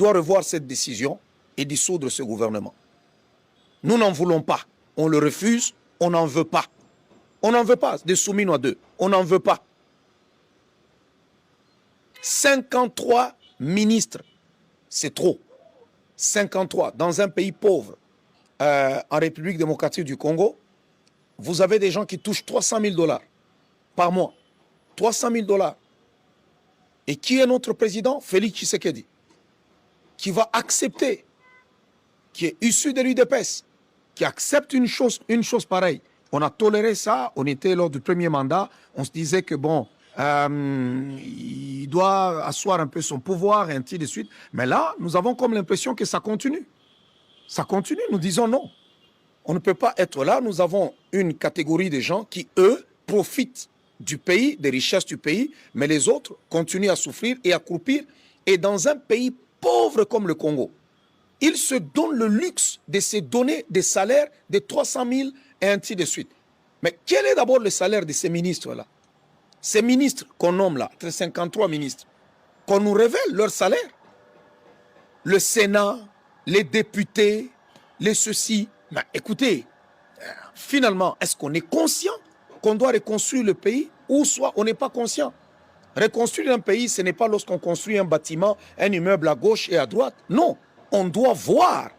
doit revoir cette décision et dissoudre ce gouvernement. Nous n'en voulons pas. On le refuse, on n'en veut pas. On n'en veut pas, des Souminois 2. On n'en veut pas. 53 ministres, c'est trop. 53 dans un pays pauvre, en République démocratique du Congo, vous avez des gens qui touchent 300 000 $ par mois. 300 000 $. Et qui est notre président? Félix Tshisekedi, qui va accepter, qui est issu de l'UDPS, qui accepte une chose pareille. On a toléré ça, on était lors du premier mandat, on se disait que bon, il doit asseoir un peu son pouvoir et ainsi de suite. Mais là, nous avons comme l'impression que ça continue. Ça continue, nous disons non. On ne peut pas être là, nous avons une catégorie de gens qui, eux, profitent du pays, des richesses du pays, mais les autres continuent à souffrir et à croupir. Et dans un pays pauvre comme le Congo, ils se donnent le luxe de se donner des salaires de 300 000 et ainsi de suite. Mais quel est d'abord le salaire de ces ministres-là? Ces ministres qu'on nomme là, 53 ministres, qu'on nous révèle leur salaire. Le Sénat, les députés, les ceci. Mais écoutez, finalement, est-ce qu'on est conscient qu'on doit reconstruire le pays ou soit on n'est pas conscient? Reconstruire un pays, ce n'est pas lorsqu'on construit un bâtiment, un immeuble à gauche et à droite. Non, on doit voir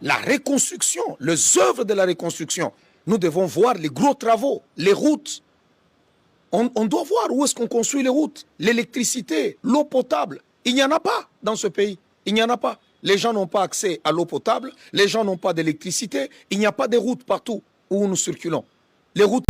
la reconstruction, les œuvres de la reconstruction. Nous devons voir les gros travaux, les routes. On doit voir où est-ce qu'on construit les routes, l'électricité, l'eau potable. Il n'y en a pas dans ce pays. Il n'y en a pas. Les gens n'ont pas accès à l'eau potable, les gens n'ont pas d'électricité, il n'y a pas de routes partout où nous circulons. Les routes